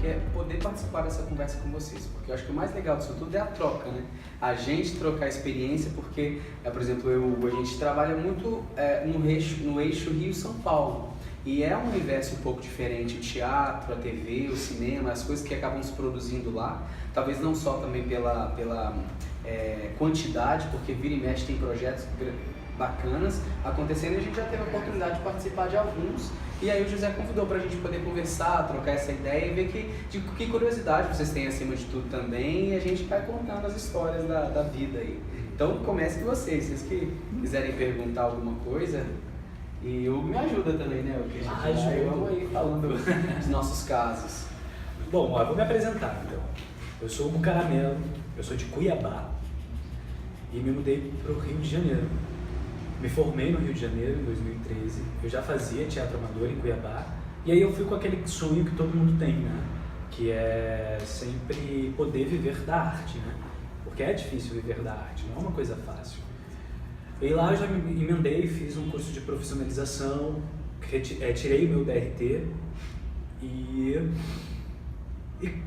que é poder participar dessa conversa com vocês, porque eu acho que o mais legal disso tudo é a troca, né? A gente trocar experiência, porque, por exemplo, a gente trabalha muito no eixo Rio-São Paulo, e é um universo um pouco diferente, o teatro, a TV, o cinema, as coisas que acabam se produzindo lá, talvez não só também pela quantidade, porque vira e mexe tem projetos bacanas acontecendo, e a gente já teve a oportunidade de participar de alguns, e aí o José convidou para a gente poder conversar, trocar essa ideia e ver que curiosidade vocês têm acima de tudo também, e a gente vai contando as histórias da vida aí. Então comece com vocês que quiserem perguntar alguma coisa, e o Hugo me ajuda também, né? O que a gente vai, vamos aí falando dos nossos casos. Bom, eu vou me apresentar então. Eu sou o Hugo Caramelo, eu sou de Cuiabá e me mudei para o Rio de Janeiro. Me formei no Rio de Janeiro em 2013, eu já fazia teatro amador em Cuiabá, e aí eu fui com aquele sonho que todo mundo tem, né? Que é sempre poder viver da arte, né? Porque é difícil viver da arte, não é uma coisa fácil. E lá eu já me emendei, fiz um curso de profissionalização, tirei o meu DRT e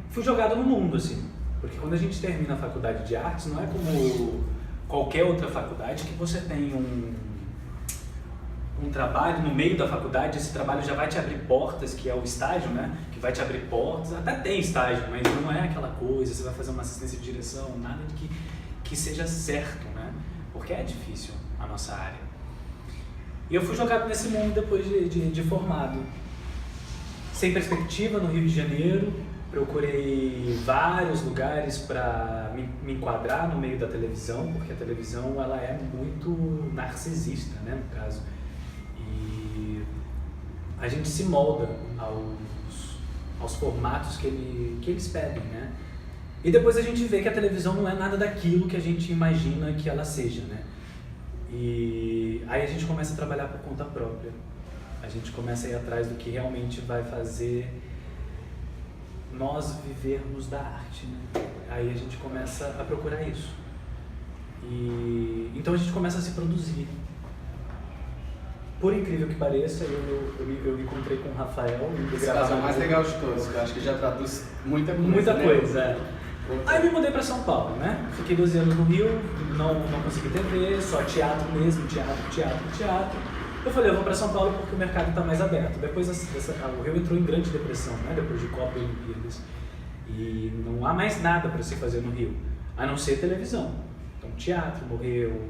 fui jogado no mundo, assim. Porque quando a gente termina a faculdade de artes, não é como qualquer outra faculdade que você tem um trabalho no meio da faculdade, esse trabalho já vai te abrir portas, que é o estágio, né? Que vai te abrir portas, até tem estágio, mas não é aquela coisa, você vai fazer uma assistência de direção, nada de que seja certo, né? Porque é difícil a nossa área. E eu fui jogado nesse mundo depois de formado. Sem perspectiva no Rio de Janeiro, procurei vários lugares para me enquadrar no meio da televisão, porque a televisão ela é muito narcisista, né, no caso. E a gente se molda aos formatos que eles pedem, né? E depois a gente vê que a televisão não é nada daquilo que a gente imagina que ela seja, né? E aí a gente começa a trabalhar por conta própria. A gente começa a ir atrás do que realmente vai fazer nós vivermos da arte, né? Aí a gente começa a procurar isso. E então a gente começa a se produzir. Por incrível que pareça, eu me encontrei com o Rafael. Esse caso é o mais legal de todos, que eu acho que já traduz muita coisa. Muita né? coisa, é. Aí me mudei para São Paulo, né? Fiquei 12 anos no Rio, não consegui TV, só teatro mesmo, teatro. Eu falei, eu vou para São Paulo porque o mercado está mais aberto. Depois o Rio entrou em grande depressão, né? Depois de Copa e Olimpíadas. E não há mais nada para se fazer no Rio, a não ser televisão. Então teatro morreu,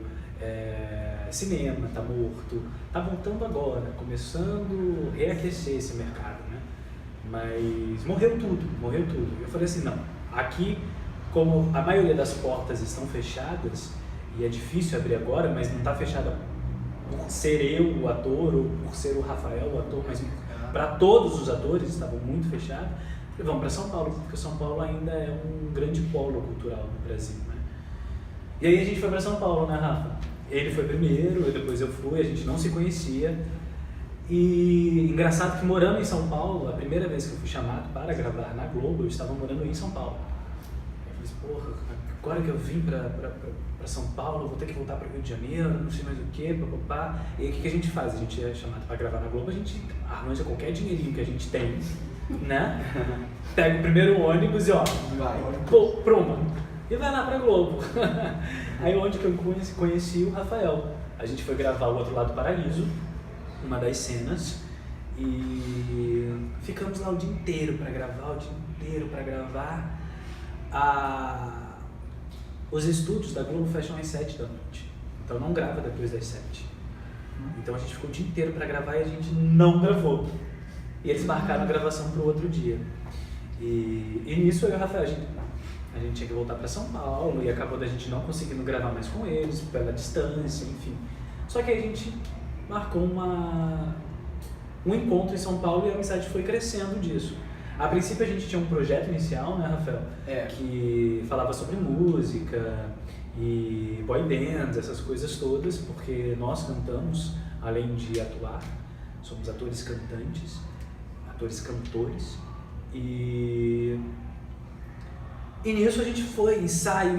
cinema está morto, está voltando agora, começando a reaquecer esse mercado, né? Mas morreu tudo. Eu falei assim, não, aqui, como a maioria das portas estão fechadas, e é difícil abrir agora, mas não está fechada por ser eu o ator, ou por ser o Rafael o ator, mas para todos os atores estavam muito fechados. Falei, vamos para São Paulo, porque São Paulo ainda é um grande polo cultural no Brasil, né? E aí a gente foi para São Paulo, né, Rafa? Ele foi primeiro, depois eu fui, a gente não se conhecia. E engraçado que morando em São Paulo, a primeira vez que eu fui chamado para gravar na Globo, eu estava morando em São Paulo. Eu falei, porra, agora que eu vim para São Paulo, vou ter que voltar para o Rio de Janeiro, não sei mais o que, papapá. E aí o que a gente faz? A gente é chamado para gravar na Globo, a gente arranja qualquer dinheirinho que a gente tem, né? Pega o primeiro ônibus e ó, pronto. E vai lá pra Globo. Aí onde que eu conheci o Rafael. A gente foi gravar O Outro Lado do Paraíso, uma das cenas, e ficamos lá o dia inteiro para gravar, Os estúdios da Globo fecham às 7 da noite, então não grava depois das 7. Então a gente ficou o dia inteiro para gravar e a gente não gravou. E eles marcaram a gravação para o outro dia. E nisso eu e o Rafael, a gente tinha que voltar para São Paulo e acabou da gente não conseguindo gravar mais com eles, pela distância, enfim. Só que aí a gente marcou um encontro em São Paulo e a amizade foi crescendo disso. A princípio a gente tinha um projeto inicial, né, Rafael? Que falava sobre música e boy bands, essas coisas todas, porque nós cantamos, além de atuar, somos atores cantantes, atores cantores. E nisso a gente foi, ensaio,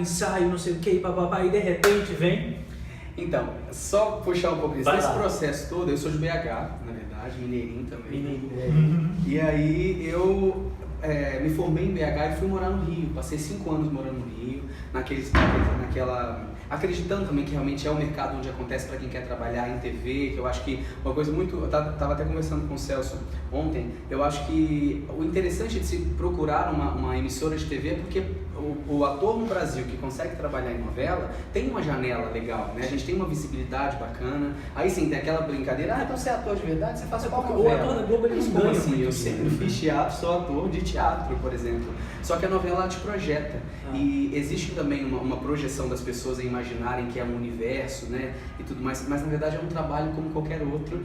não sei o que, papapá, e de repente vem... Então, só puxar um pouco disso, esse lá. processo todo, eu sou de BH, na verdade, mineirinho também. E aí eu me formei em BH e fui morar no Rio. Passei 5 anos morando no Rio, acreditando também que realmente é o mercado onde acontece para quem quer trabalhar em TV, que eu acho que uma coisa muito... Eu estava até conversando com o Celso ontem, eu acho que o interessante de se procurar uma emissora de TV é porque o ator no Brasil que consegue trabalhar em novela tem uma janela legal, né? A gente tem uma visibilidade bacana. Aí sim, tem aquela brincadeira, então você é ator de verdade, você faz qual novela? O ator da Globo, ele não ganha assim, eu sempre fiz teatro, sou ator de teatro, por exemplo. Só que a novela ela te projeta. E existe também uma projeção das pessoas em imaginarem que é um universo, né? E tudo mais, mas na verdade é um trabalho como qualquer outro,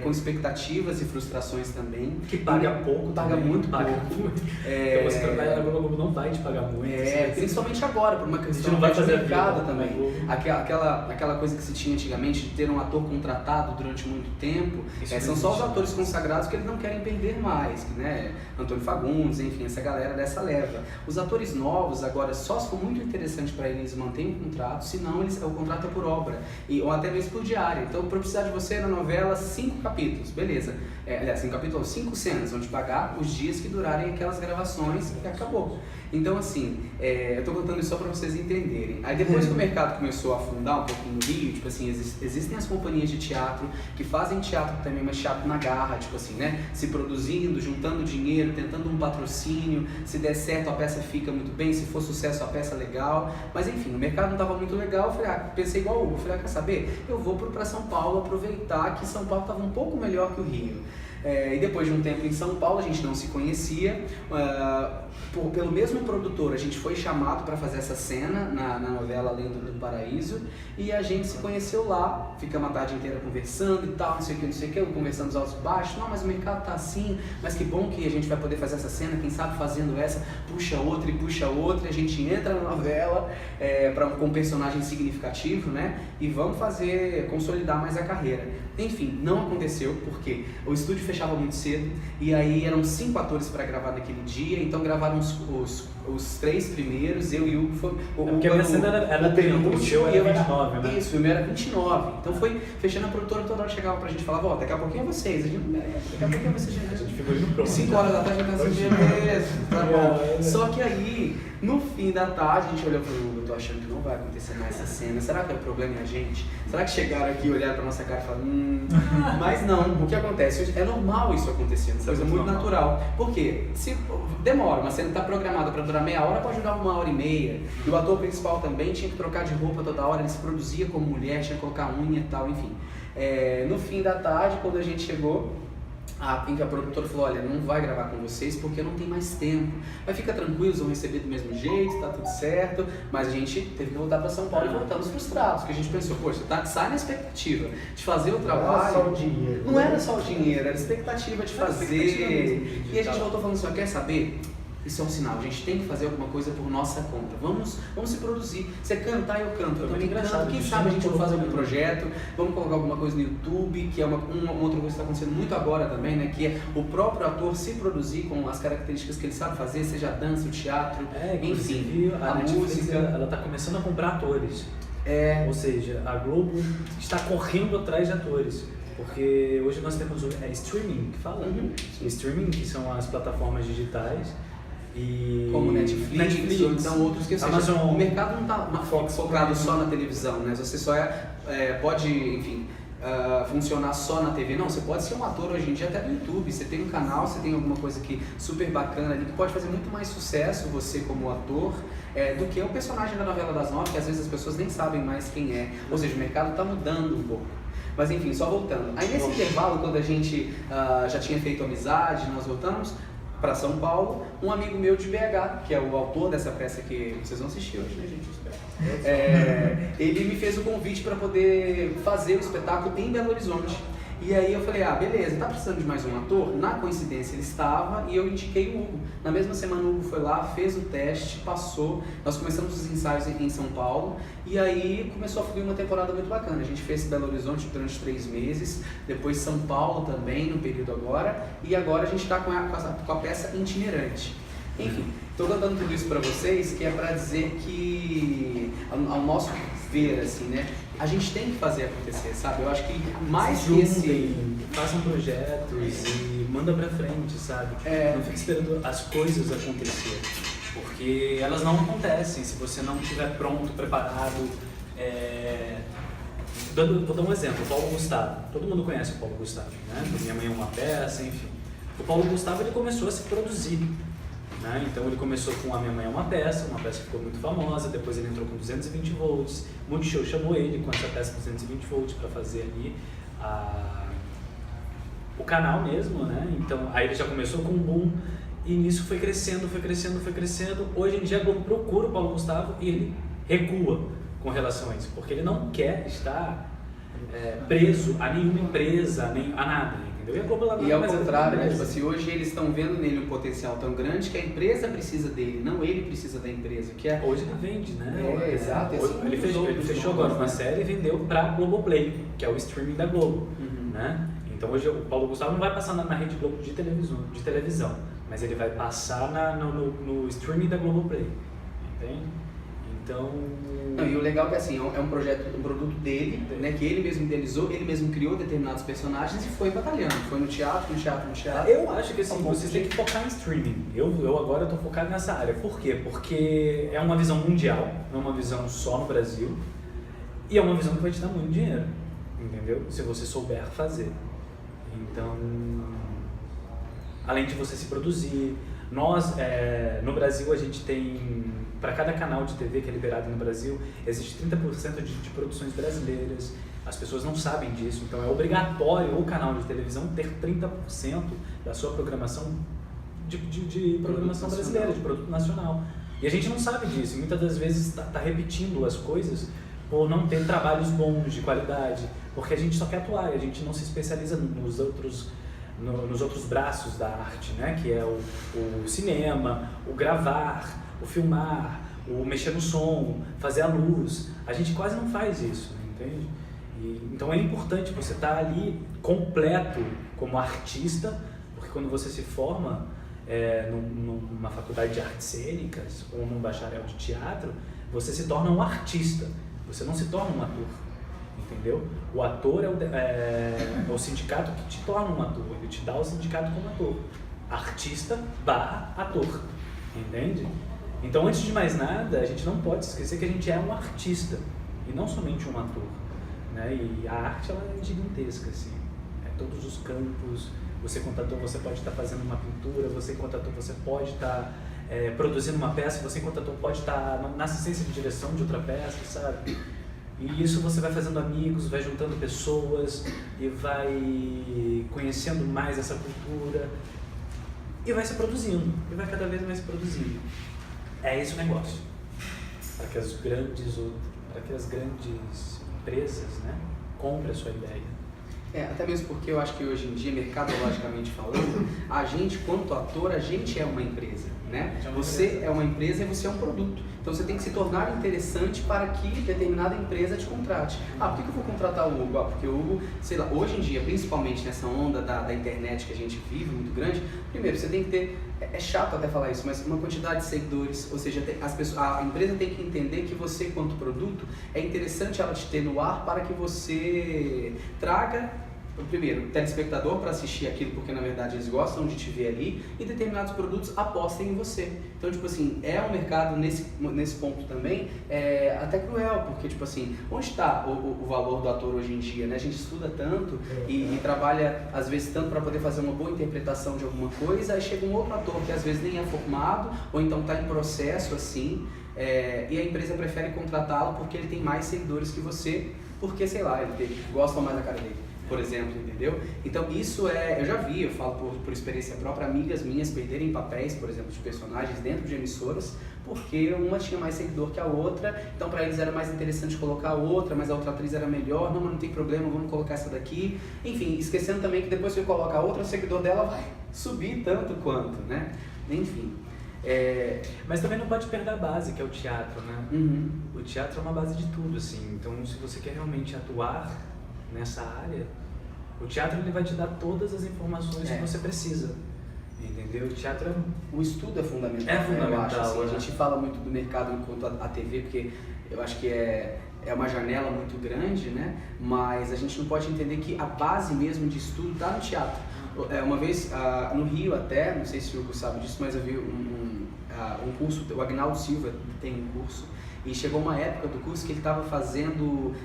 com expectativas e frustrações também. Que paga pouco, paga muito pouco. Então você trabalhar na Globo não vai te pagar muito. Principalmente agora, por uma questão não vai de fazer mercado também. Aquela coisa que se tinha antigamente de ter um ator contratado durante muito tempo, são só os atores consagrados que eles não querem perder mais, né? Antônio Fagundes, enfim, essa galera dessa leva. Os atores novos, agora, só se for muito interessante para eles manterem o contrato, senão o contrato é por obra, ou até mesmo por diária. Então, para precisar de você na novela, 5 capítulos, beleza. 5 capítulos, 5 cenas, vão te pagar os dias que durarem aquelas gravações e acabou. Então, assim, eu tô contando isso só para vocês entenderem. Aí depois que o mercado começou a afundar um pouquinho no Rio, tipo assim, existem as companhias de teatro que fazem teatro também, mas teatro na garra, tipo assim, né? Se produzindo, juntando dinheiro, tentando um patrocínio, se der certo a peça fica muito bem, se for sucesso a peça legal. Mas enfim, o mercado não tava muito legal, eu falei, pensei igual o Hugo, falei, quer saber? Eu vou para São Paulo aproveitar que São Paulo tava um pouco melhor que o Rio. E depois de um tempo em São Paulo, a gente não se conhecia, pelo mesmo produtor, a gente foi chamado para fazer essa cena na novela Lenda do Paraíso, e a gente se conheceu lá, ficamos a tarde inteira conversando e tal, não sei o que, conversamos altos e baixos, não, mas o mercado tá assim, mas que bom que a gente vai poder fazer essa cena, quem sabe fazendo essa, puxa outra, e a gente entra na novela com um personagem significativo, né, e vamos consolidar mais a carreira. Enfim, não aconteceu, porque o estúdio fechava muito cedo, e aí eram 5 atores para gravar naquele dia, então gravaram os 3 primeiros, eu e o Hugo. Porque a minha cena era 30, o seu era 29, né? Isso, o meu era 29. Então foi fechando a produtora, toda hora chegava pra gente e falava, daqui a pouquinho é vocês, daqui a pouquinho é vocês. A gente ficou indo pronto. 5 horas da tarde a gente tá assim, beleza, tá bom. Só que aí, no fim da tarde, a gente olhou pro Hugo, eu tô achando que não vai acontecer mais essa cena, será que é o problema é a gente? Será que chegaram aqui, olharam pra nossa cara e falaram, mas não, o que acontece? É normal isso acontecer, uma coisa muito natural. Por quê? Se demora, uma cena tá programada pra durar meia hora, pode durar 1h30. E o ator principal também tinha que trocar de roupa toda hora, ele se produzia como mulher, tinha que colocar unha e tal, enfim. No fim da tarde, quando a gente chegou, a produtora falou, olha, não vai gravar com vocês porque não tem mais tempo. Mas fica tranquilo, vão receber do mesmo jeito, tá tudo certo. Mas a gente teve que voltar para São Paulo e voltamos frustrados, porque a gente pensou, poxa, sai na expectativa de fazer o trabalho. Não era só o dinheiro. Não era só o dinheiro, era a expectativa de fazer. E a gente voltou falando assim, quer saber? Isso é um sinal, a gente tem que fazer alguma coisa por nossa conta, vamos se produzir, você cantar, eu canto, eu também canto, quem sabe a gente vai fazer algum projeto, vamos colocar alguma coisa no YouTube, que é uma outra coisa que está acontecendo muito agora também, né, que é o próprio ator se produzir com as características que ele sabe fazer, seja a dança, o teatro, enfim, a música, ela está começando a comprar atores, ou seja, a Globo está correndo atrás de atores. Porque hoje nós temos streaming, que fala, streaming, que são as plataformas digitais, como Netflix ou então outros que Amazon, o mercado não está focado só na televisão, né? Você só pode, enfim, funcionar só na TV, não, você pode ser um ator hoje em dia até no YouTube, você tem um canal, você tem alguma coisa que super bacana ali, que pode fazer muito mais sucesso você como ator, do que o personagem da novela das 9, que às vezes as pessoas nem sabem mais quem é, ou seja, o mercado está mudando um pouco. Mas enfim, só voltando, aí nesse intervalo, quando a gente já tinha feito amizade, nós voltamos para São Paulo, um amigo meu de BH, que é o autor dessa peça que vocês vão assistir hoje, né, gente? Ele me fez o convite para poder fazer o espetáculo em Belo Horizonte. E aí eu falei, beleza, tá precisando de mais um ator? Na coincidência ele estava e eu indiquei o Hugo. Na mesma semana o Hugo foi lá, fez o teste, passou. Nós começamos os ensaios em São Paulo e aí começou a fluir uma temporada muito bacana. A gente fez Belo Horizonte durante 3 meses, depois São Paulo também, no período agora, e agora a gente está com a peça itinerante. Enfim, estou contando tudo isso para vocês, que é para dizer que, ao nosso ver, assim, né, a gente tem que fazer acontecer, sabe? Eu acho que mais Se que juntem, façam projetos e manda pra frente, sabe? Não fique esperando as coisas acontecer, porque elas não acontecem se você não estiver pronto, preparado. Vou dar um exemplo, o Paulo Gustavo. Todo mundo conhece o Paulo Gustavo, né? Minha Mãe é uma Peça, enfim. O Paulo Gustavo, ele começou a se produzir, né? Então ele começou com A Minha Mãe é uma Peça que ficou muito famosa, depois ele entrou com 220 volts, Multishow chamou ele com essa peça 220 volts para fazer ali o canal mesmo, né? Então aí ele já começou com um boom e nisso foi crescendo. Hoje em dia a Globo procura o Paulo Gustavo e ele recua com relação a isso, porque ele não quer estar preso a nenhuma empresa, a nada, entendeu? E a Globo lá E ao contrário, né? Tipo assim, hoje eles estão vendo nele um potencial tão grande que a empresa precisa dele, não ele precisa da empresa. Que é... Hoje ele vende, né? Exato. Ele fechou agora uma série e vendeu para Globoplay, que é o streaming da Globo, né? Então hoje o Paulo Gustavo não vai passar na Rede Globo de televisão, mas ele vai passar no streaming da Globoplay, entende? Então... Não, e o legal é que assim, é um produto dele, né, que ele mesmo idealizou, ele mesmo criou determinados personagens e foi batalhando, foi no teatro. Eu acho que assim, você tem que focar em streaming. Eu agora estou focado nessa área. Por quê? Porque é uma visão mundial, não é uma visão só no Brasil, e é uma visão que vai te dar muito dinheiro, entendeu? Se você souber fazer. Então, além de você se produzir, nós, no Brasil, a gente tem, para cada canal de TV que é liberado no Brasil, existe 30% de produções brasileiras. As pessoas não sabem disso, então é obrigatório o canal de televisão ter 30% da sua programação de programação brasileira, de produto nacional. E a gente não sabe disso, e muitas das vezes está repetindo as coisas por não ter trabalhos bons, de qualidade, porque a gente só quer atuar, a gente não se especializa nos outros braços da arte, né? Que é o cinema, o gravar, o filmar, o mexer no som, fazer a luz. A gente quase não faz isso, entende? Então é importante você estar ali completo como artista, porque quando você se forma numa faculdade de artes cênicas ou num bacharel de teatro, você se torna um artista, você não se torna um ator. Entendeu? O ator é o sindicato que te torna um ator, ele te dá o sindicato como ator. Artista/ator, entende? Então, antes de mais nada, a gente não pode esquecer que a gente é um artista e não somente um ator, né? E a arte, ela é gigantesca, assim, todos os campos. Você, enquanto ator, você pode estar fazendo uma pintura, você, enquanto ator, você pode estar produzindo uma peça, você, enquanto ator, pode estar na assistência de direção de outra peça, sabe? E isso você vai fazendo amigos, vai juntando pessoas e vai conhecendo mais essa cultura e vai se produzindo, e vai cada vez mais se produzindo. É esse o negócio. Para que as grandes empresas, né, comprem a sua ideia. Até mesmo porque eu acho que hoje em dia, mercadologicamente falando, a gente, quanto ator, a gente é uma empresa, né? Você é uma empresa e você é um produto. Então você tem que se tornar interessante para que determinada empresa te contrate. Por que eu vou contratar o Hugo? Porque o Hugo, sei lá, hoje em dia, principalmente nessa onda da internet que a gente vive, muito grande, primeiro, você tem que ter, é chato até falar isso, mas uma quantidade de seguidores, ou seja, a empresa tem que entender que você, quanto produto, é interessante ela te ter no ar para que você traga primeiro, telespectador para assistir aquilo, porque na verdade eles gostam de te ver ali, e determinados produtos apostem em você. Então, tipo assim, é um mercado nesse ponto também até cruel, porque, tipo assim, onde está o valor do ator hoje em dia, né? A gente estuda tanto e trabalha, às vezes, tanto para poder fazer uma boa interpretação de alguma coisa, aí chega um outro ator que às vezes nem é formado, ou então está em processo, assim, e a empresa prefere contratá-lo porque ele tem mais seguidores que você, porque, sei lá, ele gosta mais da cara dele, por exemplo, entendeu? Então isso eu já vi, eu falo por experiência própria, amigas minhas perderem papéis, por exemplo, de personagens dentro de emissoras, porque uma tinha mais seguidor que a outra, então para eles era mais interessante colocar a outra, mas a outra atriz era melhor, não, mas não tem problema, vamos colocar essa daqui. Enfim, esquecendo também que depois que eu coloco a outra, o seguidor dela vai subir tanto quanto, né? Enfim. Mas também não pode perder a base, que é o teatro, né? Uhum. O teatro é uma base de tudo, assim, então se você quer realmente atuar nessa área, o teatro ele vai te dar todas as informações que você precisa, entendeu? O teatro o estudo é fundamental. É fundamental. Eu acho, assim, a gente fala muito do mercado enquanto a TV, porque eu acho que é uma janela muito grande, né? Mas a gente não pode entender que a base mesmo de estudo está no teatro. Uma vez no Rio até, não sei se o Hugo sabe disso, mas eu vi um curso, o Agnaldo Silva tem um curso, e chegou uma época do curso que ele estava fazendo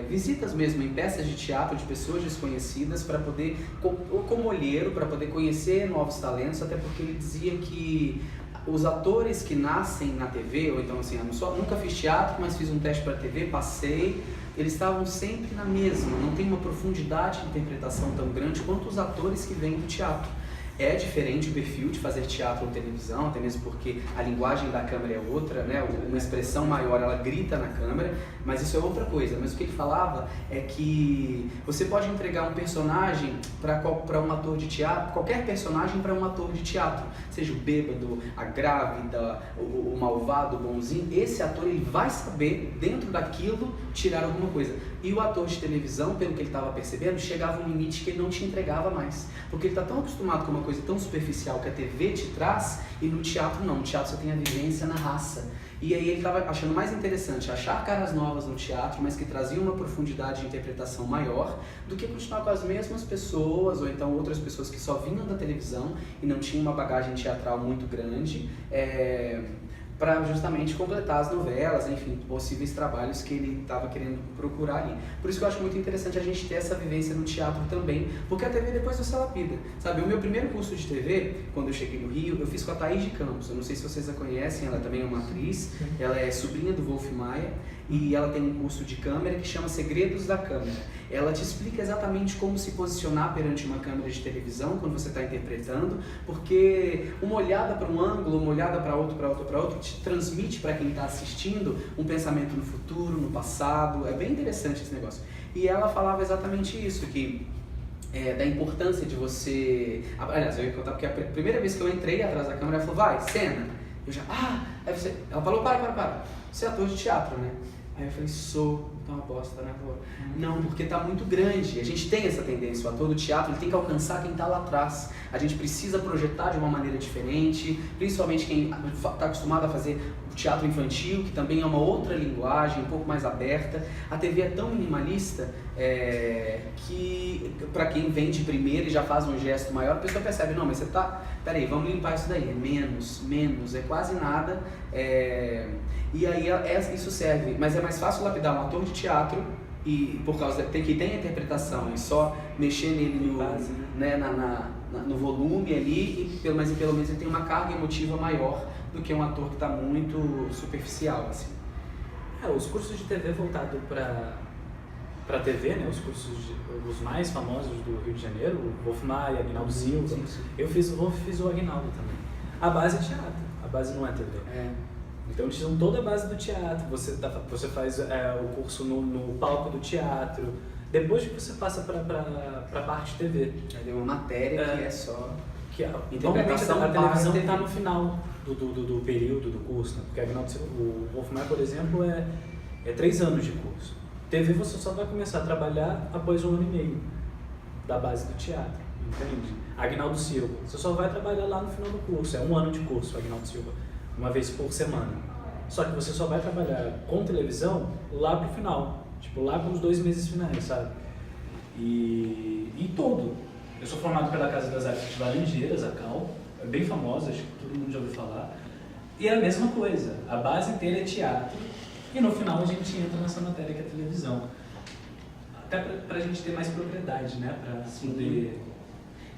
visitas mesmo em peças de teatro de pessoas desconhecidas para poder, como olheiro, para poder conhecer novos talentos, até porque ele dizia que os atores que nascem na TV, ou então assim, nunca fiz teatro, mas fiz um teste para TV, passei, eles estavam sempre na mesma, não tem uma profundidade de interpretação tão grande quanto os atores que vêm do teatro. É diferente o perfil de fazer teatro ou televisão, até mesmo porque a linguagem da câmera é outra, né? Uma expressão maior, ela grita na câmera, mas isso é outra coisa. Mas o que ele falava é que você pode entregar um personagem para um ator de teatro, qualquer personagem para um ator de teatro, seja o bêbado, a grávida, o malvado, o bonzinho, esse ator ele vai saber, dentro daquilo, tirar alguma coisa. E o ator de televisão, pelo que ele estava percebendo, chegava um limite que ele não te entregava mais, porque ele está tão acostumado com uma coisa tão superficial que a TV te traz, e no teatro não, no teatro você tem a vivência na raça. E aí ele estava achando mais interessante achar caras novas no teatro, mas que traziam uma profundidade de interpretação maior, do que continuar com as mesmas pessoas, ou então outras pessoas que só vinham da televisão e não tinham uma bagagem teatral muito grande, para justamente completar as novelas, enfim, possíveis trabalhos que ele estava querendo procurar ali. Por isso que eu acho muito interessante a gente ter essa vivência no teatro também, porque a TV depois você lapida, sabe? O meu primeiro curso de TV, quando eu cheguei no Rio, eu fiz com a Thaís de Campos. Eu não sei se vocês a conhecem, ela também é uma atriz, ela é sobrinha do Wolf Maia, e ela tem um curso de câmera que chama Segredos da Câmera. Ela te explica exatamente como se posicionar perante uma câmera de televisão quando você está interpretando, porque uma olhada para um ângulo, uma olhada para outro, te transmite para quem está assistindo um pensamento no futuro, no passado. É bem interessante esse negócio. E ela falava exatamente isso, que da importância de você... Aliás, eu ia contar porque a primeira vez que eu entrei atrás da câmera, ela falou, vai, cena. Eu já, aí você... Ela falou, para. Você é ator de teatro, né? Aí eu falei, sou, tá uma bosta, né? Não, porque tá muito grande. A gente tem essa tendência, o ator do teatro ele tem que alcançar quem tá lá atrás. A gente precisa projetar de uma maneira diferente, principalmente quem tá acostumado a fazer o teatro infantil, que também é uma outra linguagem, um pouco mais aberta. A TV é tão minimalista que para quem vem de primeira e já faz um gesto maior, a pessoa percebe, não, mas você tá... Peraí, vamos limpar isso daí, é menos, é quase nada. E aí isso serve, mas é mais fácil lapidar um ator de teatro e por causa que tem a interpretação e só mexer nele no volume ali, mas pelo menos ele tem uma carga emotiva maior do que um ator que está muito superficial, assim. Os cursos de TV voltados para TV, né, os mais famosos do Rio de Janeiro, o Wolf Maia, Agnaldo Silva, sim. Eu fiz o Agnaldo também. A base é teatro, a base não é TV. Então eles dão toda a base do teatro, você faz o curso no palco do teatro, depois que você passa para a parte de TV. Aí tem uma matéria que é só... Normalmente a televisão está no final do período do curso, né? Porque o Wolf Maia, por exemplo, é 3 anos de curso. TV você só vai começar a trabalhar após 1 ano e meio da base do teatro, entende? Agnaldo Silva, você só vai trabalhar lá no final do curso, é 1 ano de curso, Agnaldo Silva, uma vez por semana. Só que você só vai trabalhar com televisão lá pro final, tipo lá para os 2 meses finais, sabe? E todo. Eu sou formado pela Casa das Artes de Laranjeiras, a CAL, é bem famosa, acho que todo mundo já ouviu falar. E é a mesma coisa, a base inteira é teatro, e no final a gente entra nessa matéria que é televisão. Até pra gente ter mais propriedade, né? Pra poder...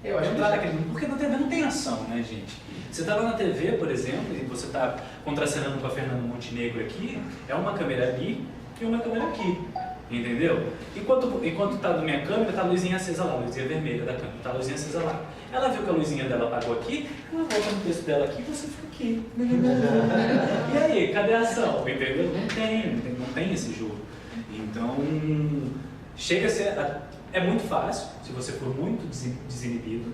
Eu acho que porque na TV não tem ação, né, gente? Você tá lá na TV, por exemplo, e você tá contracenando com a Fernanda Montenegro aqui, é uma câmera ali e uma câmera aqui, entendeu? Enquanto tá na minha câmera, tá a luzinha acesa lá, a luzinha vermelha da câmera, tá a luzinha acesa lá. Ela viu que a luzinha dela apagou aqui, ela volta no texto dela aqui e você fica aqui. E aí, cadê a ação? Entendeu? Não tem esse jogo. Então, chega a ser... É muito fácil, se você for muito desinibido,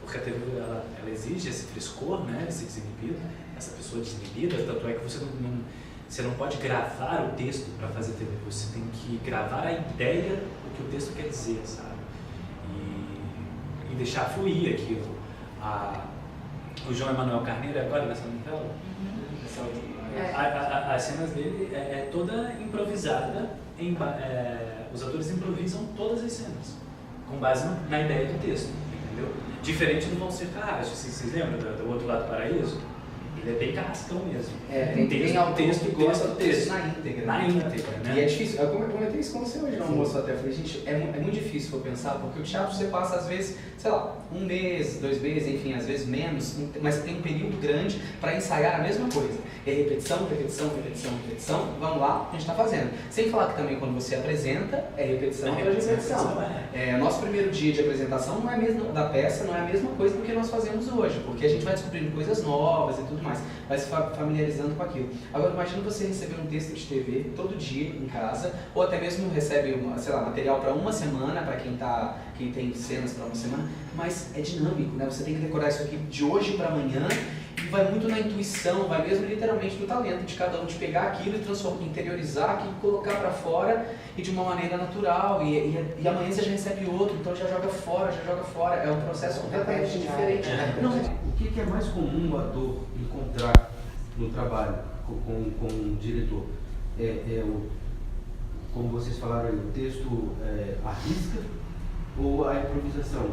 porque a TV ela exige esse frescor, né, esse desinibido, essa pessoa desinibida, tanto é que você não pode gravar o texto para fazer TV, você tem que gravar a ideia do que o texto quer dizer, sabe? E deixar fluir aquilo. O João Emanuel Carneiro, agora nessa novela? As cenas dele é toda improvisada, os atores improvisam todas as cenas, com base na ideia do texto, entendeu? Diferente do Valcir Carrasco, vocês lembram do Outro Lado do Paraíso? Ele é bem carrascão mesmo. Tem autor que gosta do texto na íntegra. Na íntegra, né? E é difícil, eu comentei isso com você hoje no almoço até, eu falei, gente, é muito difícil for pensar, porque o teatro você passa às vezes, sei lá, 1 mês, 2 meses, enfim, às vezes menos, mas tem um período grande para ensaiar a mesma coisa. É repetição, repetição, repetição, repetição, vamos lá, a gente está fazendo. Sem falar que também quando você apresenta, é repetição atrás de repetição. Nosso primeiro dia de apresentação não é mesmo da peça, não é a mesma coisa do que nós fazemos hoje, porque a gente vai descobrindo coisas novas e tudo mais, vai se familiarizando com aquilo. Agora imagina você receber um texto de TV todo dia em casa, ou até mesmo recebe, material para uma semana, para quem tem cenas para uma semana, mas é dinâmico, né? Você tem que decorar isso aqui de hoje para amanhã, e vai muito na intuição, vai mesmo literalmente no talento de cada um, de pegar aquilo e interiorizar aquilo, colocar para fora e de uma maneira natural, e amanhã você já recebe outro, então já joga fora, é um processo completamente diferente. Não, o que é mais comum o ator encontrar no trabalho com o diretor? Como vocês falaram aí, o texto arrisca ou a improvisação?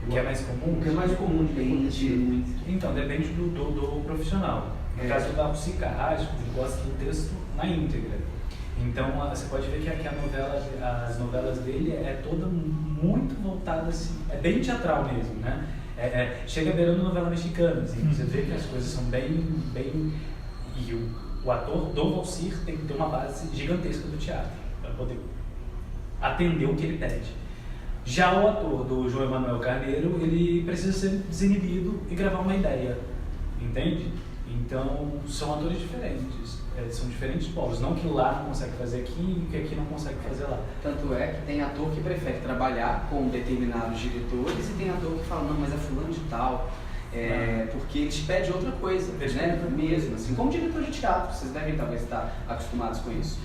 O que é mais comum? O que é mais comum de acontecer? Então, depende do profissional. No caso do Valcir Carrasco, ele gosta do texto na íntegra. Então, você pode ver que as novelas dele é toda muito voltada assim, é bem teatral mesmo, né? Chega beirando novela mexicana, assim, você vê que as coisas são bem e o ator do Valcir tem que ter uma base gigantesca do teatro para poder atender o que ele pede. Já o ator do João Emanuel Carneiro, ele precisa ser desinibido e gravar uma ideia, entende? Então, são atores diferentes, são diferentes polos. Não que lá não consegue fazer aqui e que aqui não consegue fazer lá. Tanto é que tem ator que prefere trabalhar com determinados diretores e tem ator que fala, não, mas é fulano de tal, porque ele te pede outra coisa, né? Mesmo, assim, como diretor de teatro, vocês devem talvez estar acostumados com isso.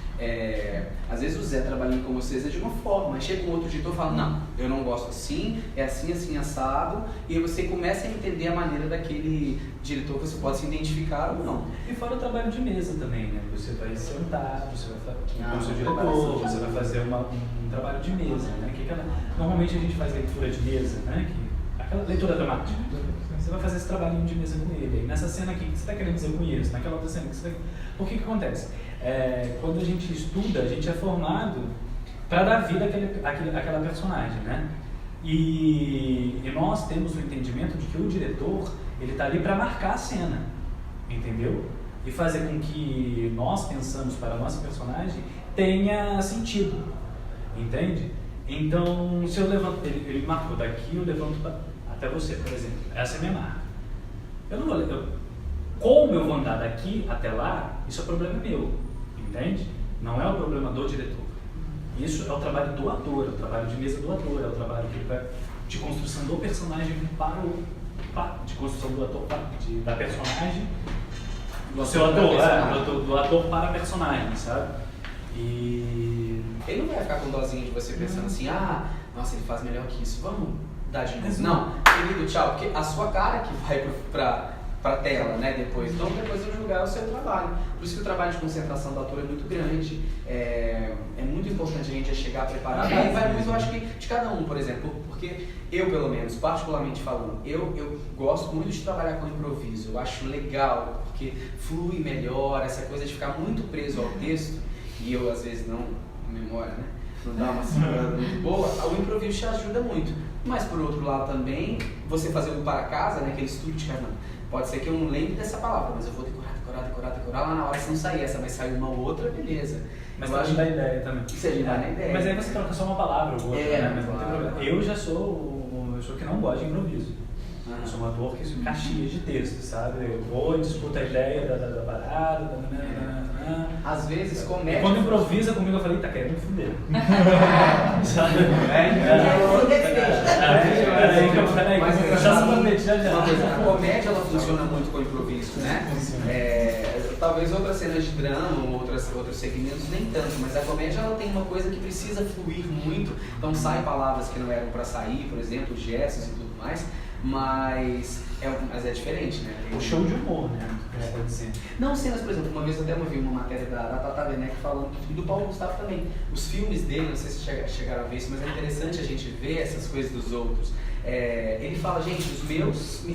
Às vezes o Zé trabalhando com vocês é de uma forma, mas chega um outro diretor e fala, não, eu não gosto assim, é assim, assim, assado, e aí você começa a entender a maneira daquele diretor que você pode se identificar ou não. E fora o trabalho de mesa também, né? Você vai sentar, você vai fazer com o seu diretor, você vai fazer um trabalho de mesa, né? Normalmente a gente faz leitura de mesa, né? Aquela leitura dramática. Você vai fazer esse trabalhinho de mesa com ele. E nessa cena aqui, o que você está querendo dizer com isso? Naquela outra cena, o que acontece? Quando a gente estuda, a gente é formado para dar vida àquela personagem, né? E nós temos o entendimento de que o diretor, ele está ali para marcar a cena, entendeu? E fazer com que nós pensamos para a nossa personagem tenha sentido, entende? Então, se eu levanto, ele marcou daqui, eu levanto até você, por exemplo. Essa é a minha marca. Como eu vou andar daqui até lá, isso é problema meu, entende? Não é o problema do diretor. Isso é o trabalho do ator, é o trabalho de mesa do ator, é o trabalho de construção do personagem de construção do ator, da personagem, do seu ator, do ator para a personagem, sabe? E ele não vai ficar com dozinha de você pensando assim, nossa, ele faz melhor que isso, vamos dar de novo. Não, querido, tchau, porque a sua cara que vai pra tela, né, depois. Então, depois eu julgar o seu trabalho. Por isso que o trabalho de concentração do ator é muito grande, é muito importante a gente chegar preparado. Aí vai muito, eu acho que, de cada um, por exemplo, porque eu, pelo menos, particularmente falando, eu gosto muito de trabalhar com improviso, eu acho legal, porque flui melhor, essa coisa de ficar muito preso ao texto, e eu, às vezes, não, memória, né, não dá uma segurada muito boa, o improviso te ajuda muito. Mas, por outro lado, também, você fazer o para casa, né, aquele estudo de caramba, pode ser que eu não lembre dessa palavra, mas eu vou decorar lá na hora, se não sair essa, mas sair uma outra, beleza. Mas você dá ideia também. Isso a gente dá na ideia. Mas aí você troca só uma palavra ou outra, né? Mas não tem problema. Eu já sou que não gosta de improviso. Eu sou um ator que se caixia de texto, sabe? Eu vou e discuto a ideia da parada, às vezes comédia. E quando improvisa comigo, eu falei, tá querendo me fuder. Sabe? A comédia ela funciona muito com improviso, né? Talvez outras cenas de drama, outros segmentos nem tanto, mas a comédia ela tem uma coisa que precisa fluir muito, então saem palavras que não eram para sair, por exemplo, gestos e tudo mais, mas é diferente, né? O show de humor, né? Não cenas, por exemplo, uma vez eu até ouvi uma matéria da Tata Werneck falando, e do Paulo Gustavo também, os filmes dele, não sei se chegaram a ver isso, mas é interessante a gente ver essas coisas dos outros. Ele fala, gente,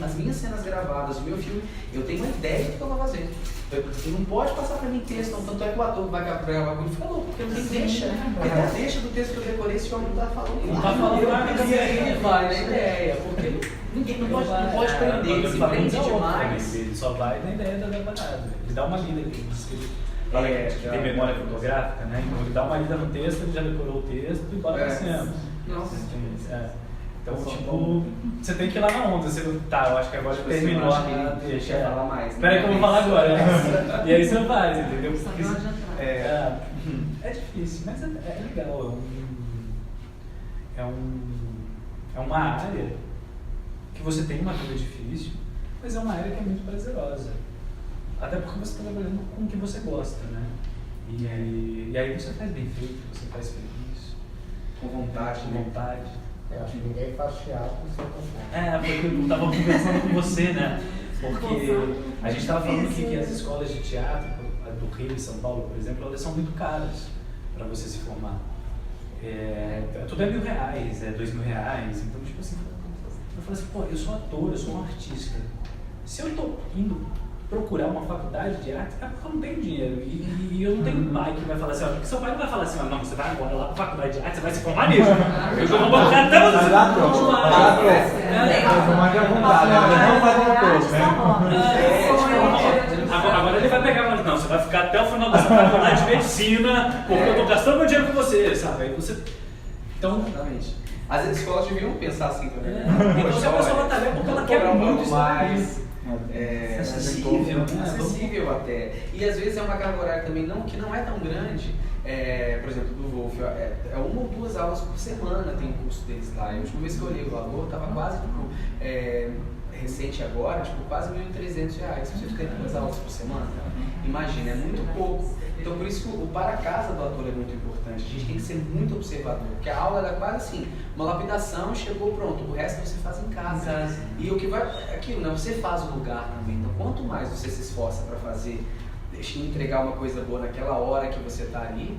as minhas cenas gravadas, o meu filme, eu tenho uma ideia do que eu vou fazer. Você não pode passar pra mim texto, não. Tanto é que o ator vai gravar comigo e fica louco, porque não tem deixa. Porque até deixa do texto que eu decorei, esse homem não tá falando. Não tá falando nada, e aí ele vai na ideia, porque ninguém não pode prender, ele se prende demais. Ele só vai na ideia da parada. Ele dá uma lida, ele diz que ele fala que tem memória fotográfica, né? Então ele dá uma lida no texto, ele já decorou o texto e bora pra cima. Nossa. Então, tipo, você tem que ir lá na onda. Você, tá, eu acho que agora terminou a deixa eu falar mais. Espera que eu vou falar agora. E aí você faz, entendeu? Porque, é difícil, mas é legal. É uma área que você tem uma vida difícil, mas é uma área que é muito prazerosa. Até porque você está trabalhando com o que você gosta, né? E aí você faz bem feito, você faz feliz. Com vontade. Com vontade. Eu acho que ninguém faz teatro sem vontade. Porque eu estava conversando com você, né? Porque a gente estava falando aqui que as escolas de teatro do Rio e São Paulo, por exemplo, elas são muito caras para você se formar. Tudo é R$1.000, R$2.000. Então, tipo assim, eu falei assim, pô, eu sou ator, eu sou um artista. Se eu estou indo procurar uma faculdade de arte, é porque eu não tenho dinheiro. E eu não tenho pai que vai falar assim, porque seu pai não vai falar assim, não, você vai agora lá pra faculdade de arte, você vai se formar nisso. Eu vou bancar até você. Agora ele vai pegar e falar, não, você vai ficar até o final dessa faculdade de medicina, porque eu tô gastando meu dinheiro com você, sabe? Aí você... Então... Exatamente. Às vezes as escolas deviam pensar assim também. Então se a pessoa tá vendo porque ela quer muito mais. Acessível até. E às vezes é uma carga horária também que não é tão grande. Por exemplo, do Wolf, é 1 ou 2 aulas por semana tem o curso deles lá. E a última vez que eu olhei o valor, estava quase recente agora, quase R$1.300. Você tem 2 aulas por semana. Imagina, é muito pouco. Então por isso que o para-casa do ator é muito importante. A gente tem que ser muito observador, porque a aula é quase assim, uma lapidação, chegou, pronto, o resto você faz em casa. E o que vai, aquilo, né? Você faz o lugar também. Então quanto mais você se esforça para fazer, entregar uma coisa boa naquela hora que você está ali,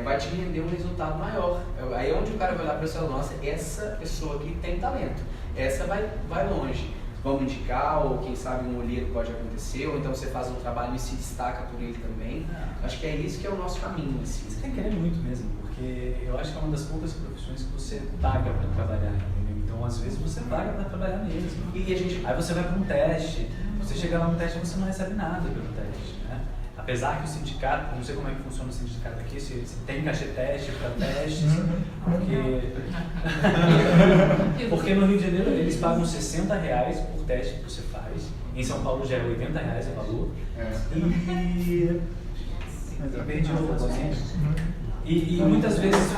vai te render um resultado maior. Aí é onde o cara vai olhar para você e falar, nossa, essa pessoa aqui tem talento, essa vai longe. Vamos indicar, ou quem sabe um olheiro pode acontecer, ou então você faz um trabalho e se destaca por ele também. Acho que é isso que é o nosso caminho. Assim. Você tem que querer muito mesmo, porque eu acho que é uma das poucas profissões que você paga para trabalhar, entendeu? Então, às vezes, você paga para trabalhar mesmo. Aí você vai para um teste, você chega lá no teste e você não recebe nada pelo teste, né? Apesar que o sindicato, não sei como é que funciona o sindicato aqui, se tem cachê teste para testes, porque no Rio de Janeiro eles pagam R$60 por teste que você faz, em São Paulo já é R$80 o valor, e muitas vezes,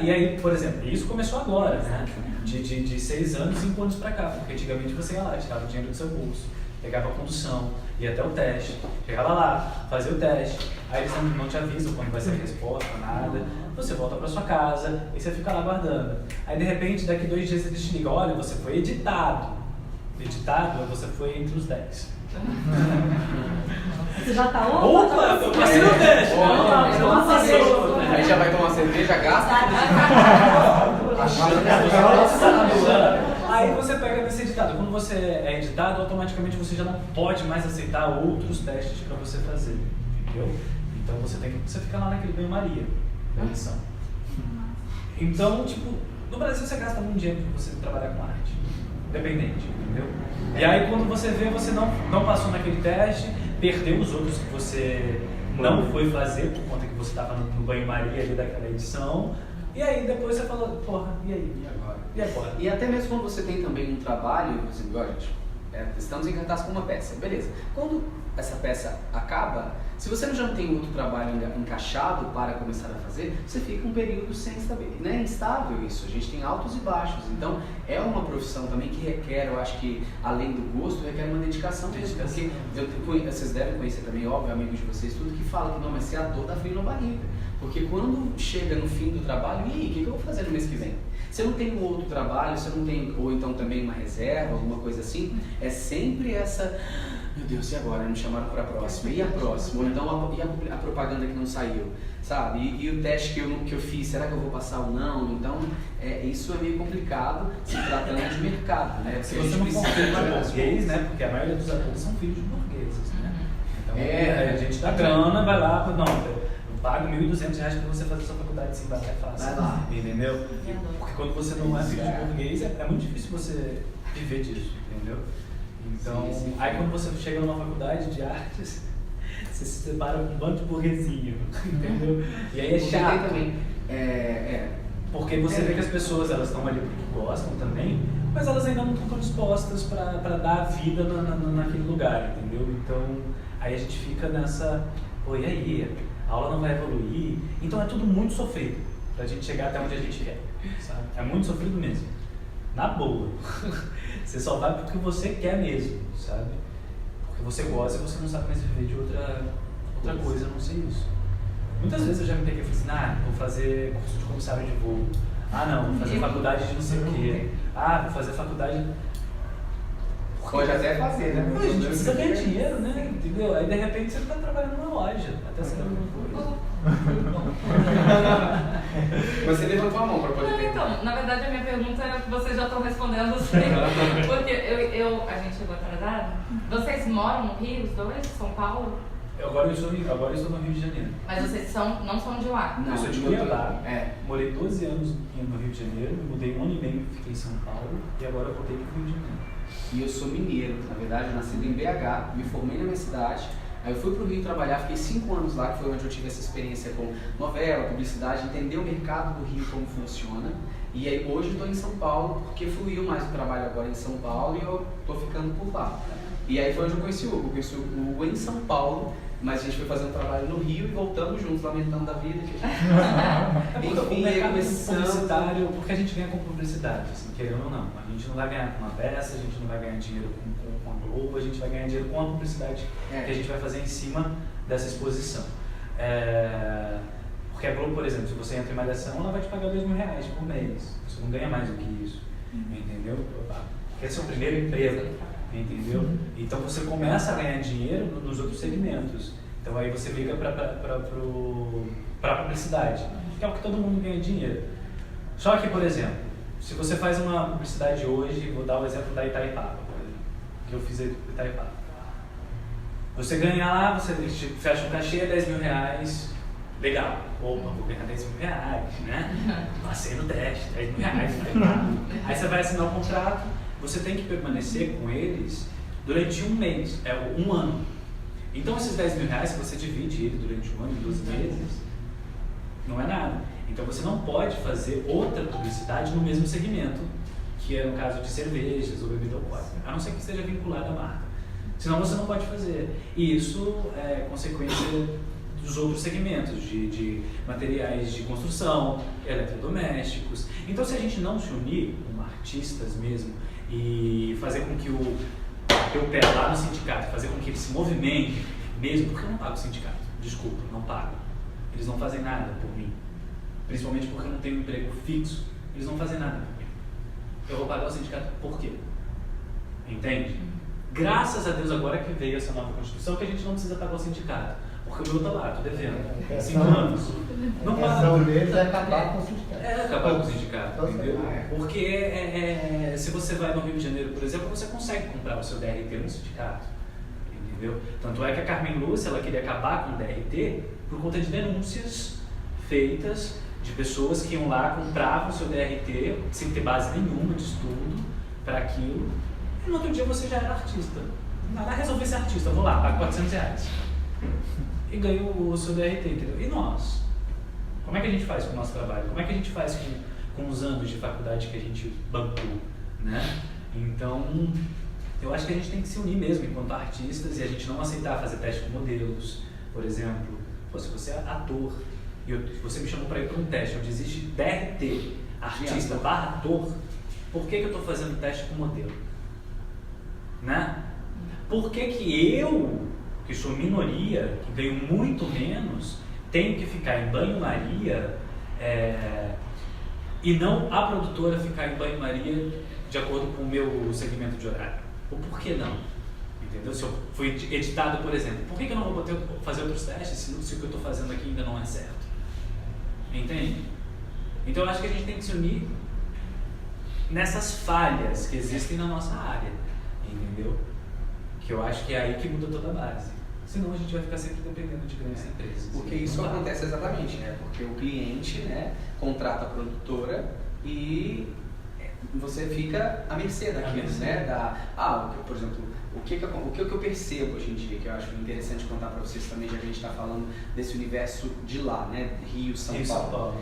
e aí, por exemplo, isso começou agora, né? De 6 anos, 5 anos para cá, porque antigamente você ia lá, tirava o dinheiro do seu bolso, pegava a condução, ia até o teste, chegava lá, fazia o teste, aí eles não te avisam quando vai ser a resposta, nada, você volta para sua casa e você fica lá aguardando. Aí de repente, daqui 2 dias eles te ligam, olha, você foi editado, você foi entre os 10. Você já tá Opa, eu passei no teste! Aí já vai tomar cerveja, gasta. Aí você pega esse editado. Quando você é editado, automaticamente você já não pode mais aceitar outros testes para você fazer, entendeu? Então você fica lá naquele banho-maria da edição. Então, tipo, no Brasil você gasta muito dinheiro para você trabalhar com arte, independente, entendeu? E aí quando você vê, você não passou naquele teste, perdeu os outros que você não foi fazer por conta que você estava no banho-maria ali daquela edição. E aí depois você fala, porra, e aí? E agora? E até mesmo quando você tem também um trabalho, por exemplo, gente, estamos em cartaz com uma peça, beleza. Quando essa peça acaba, se você já não tem outro trabalho encaixado para começar a fazer, você fica um período sem estabilidade, né? Instável isso, a gente tem altos e baixos. Então é uma profissão também que requer, eu acho que além do gosto, requer uma dedicação mesmo. Porque vocês devem conhecer também, óbvio, amigos de vocês, tudo que fala que não, mas ser ator dá frio na barriga. Porque quando chega no fim do trabalho, e aí, o que eu vou fazer no mês que vem? Você não tem um outro trabalho, você não tem, ou então também uma reserva, alguma coisa assim, é sempre essa meu Deus, e agora? Não chamaram para a próxima? E a próxima? Ou então a propaganda que não saiu, sabe? E o teste que eu fiz, será que eu vou passar ou não? Então, isso é meio complicado se tratando de mercado, né? Se você não for filho de burguês, né? Porque a maioria dos atores são filhos de burgueses, né? Então, a gente dá grana, vai lá, não, eu pago R$1.200 para você fazer sua faculdade sim, vai lá e fácil. Vai lá. Entendeu? Porque quando você não é filho de burguês, é muito difícil você viver disso, entendeu? Então, sim. Aí quando você chega numa faculdade de artes, você se separa com um bando de burguesinho, entendeu? E aí é chato. Também. Porque você vê que as pessoas, elas estão ali porque gostam também, mas elas ainda não estão dispostas para dar a vida naquele lugar, entendeu? Então, aí a gente fica nessa, pô, e aí? A aula não vai evoluir? Então é tudo muito sofrido pra gente chegar até onde a gente quer, sabe? É muito sofrido mesmo. Na boa. Você só vai porque você quer mesmo, sabe? Porque você gosta e você não sabe mais viver de outra coisa, a não ser isso. Muitas vezes eu já me peguei e falei assim, vou fazer curso de comissário de voo. Não, vou fazer faculdade de não sei o quê. Vou fazer faculdade... Pode até fazer, né? Mas a gente precisa ganhar dinheiro, né? Entendeu? Aí de repente você está trabalhando numa loja, até ser alguma coisa. Você levantou a mão para poder ter. Então, na verdade a minha pergunta vocês já estão respondendo assim. Porque a gente chegou atrasado. Vocês moram no Rio, os dois? São Paulo? Agora eu estou no Rio de Janeiro. Mas vocês não são de lá? Não, eu sou de Cuiabá. Morei 12 anos no Rio de Janeiro, me mudei 1 ano e meio, fiquei em São Paulo e agora eu voltei para o Rio de Janeiro. E eu sou mineiro, na verdade, nascido em BH, me formei na minha cidade, aí eu fui para o Rio trabalhar, fiquei 5 anos lá, que foi onde eu tive essa experiência com novela, publicidade, entender o mercado do Rio, como funciona. E aí hoje estou em São Paulo, porque fluiu mais o trabalho agora em São Paulo e eu estou ficando por lá. E aí foi onde eu conheci o Hugo, conheci o Hugo em São Paulo, mas a gente foi fazer um trabalho no Rio e voltamos juntos, lamentando da vida. Que a gente... Enfim, o mercado publicitário, porque a gente ganha com publicidade, assim, querendo ou não. A gente não vai ganhar com uma peça, a gente não vai ganhar dinheiro com a Globo, a gente vai ganhar dinheiro com a publicidade que a gente vai fazer em cima dessa exposição. Porque a Globo, por exemplo, se você entra em Malhação, ela vai te pagar R$2.000 por mês. Você não ganha mais do que isso, entendeu? Esse é o primeiro emprego. Entendeu? Então você começa a ganhar dinheiro nos outros segmentos. Então aí você liga para a publicidade, que é o que todo mundo ganha dinheiro. Só que, por exemplo, se você faz uma publicidade hoje, vou dar o exemplo da Itaipava, por exemplo, que eu fiz a Itaipava. Você ganha lá, você fecha um cachê, R$10.000, legal. Opa, vou ganhar R$10.000, né? Passei no teste, R$10.000. Aí você vai assinar o contrato. Você tem que permanecer com eles durante um mês, 1 ano. Então esses R$10.000, se você divide ele durante 1 ano, 12 meses, não é nada. Então você não pode fazer outra publicidade no mesmo segmento, que é no caso de cervejas ou bebida alcoólica, a não ser que esteja vinculada à marca. Senão você não pode fazer. E isso é consequência dos outros segmentos, de materiais de construção, eletrodomésticos. Então se a gente não se unir como artistas mesmo, e fazer com que o pé lá no sindicato, fazer com que ele se movimente mesmo, porque eu não pago o sindicato, desculpa, não pago. Eles não fazem nada por mim, principalmente porque eu não tenho um emprego fixo, eles não fazem nada por mim. Eu vou pagar o sindicato por quê? Entende? Graças a Deus agora que veio essa nova Constituição que a gente não precisa pagar o sindicato, porque o meu tá lá, tô devendo, 5 anos. Não paga. A questão deles é acabar com o sindicato. Acabar com o sindicato, entendeu? Porque se você vai no Rio de Janeiro, por exemplo, você consegue comprar o seu DRT no sindicato, entendeu? Tanto é que a Carmen Lúcia, ela queria acabar com o DRT por conta de denúncias feitas de pessoas que iam lá, compravam o seu DRT sem ter base nenhuma de estudo para aquilo, e no outro dia você já era artista. Nada, resolver ser artista, eu vou lá, pago R$400 e ganho o seu DRT, entendeu? E nós? Como é que a gente faz com o nosso trabalho? Como é que a gente faz com os anos de faculdade que a gente bancou, né? Então, eu acho que a gente tem que se unir mesmo enquanto artistas e a gente não aceitar fazer teste com modelos, por exemplo. Pô, se você é ator e você me chamou para ir para um teste onde existe DRT, artista / ator, por que eu estou fazendo teste com modelo? Né? Por que eu, que sou minoria, que ganho muito menos, tenho que ficar em banho-maria e não a produtora ficar em banho-maria de acordo com o meu segmento de horário? Ou por que não? Entendeu? Se eu fui editado, por exemplo, por que eu não vou fazer outros testes se o que eu estou fazendo aqui ainda não é certo? Entende? Então eu acho que a gente tem que se unir nessas falhas que existem na nossa área, entendeu? Que eu acho que é aí que muda toda a base. Senão a gente vai ficar sempre dependendo de grandes empresas. Porque isso acontece exatamente, né? Porque o cliente, né, contrata a produtora e você fica à mercê daquilo, né? Por exemplo, o que eu percebo hoje em dia, que eu acho interessante contar para vocês também, já que a gente está falando desse universo de lá, né? Rio, São Paulo.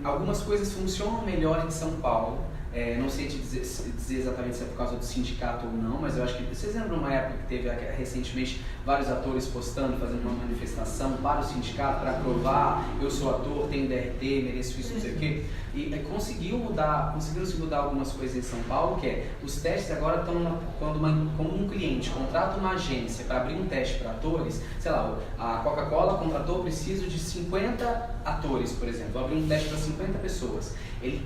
Algumas coisas funcionam melhor em São Paulo. Não sei te dizer exatamente se é por causa do sindicato ou não, mas eu acho que vocês lembram uma época que teve recentemente vários atores postando, fazendo uma manifestação para o sindicato para provar: eu sou ator, tenho DRT, mereço isso, não sei o quê. E conseguiram-se mudar algumas coisas em São Paulo, que é, os testes agora estão quando um cliente contrata uma agência para abrir um teste para atores, sei lá, a Coca-Cola contratou, preciso de 50 atores, por exemplo, vou abrir um teste para 50 pessoas. Ele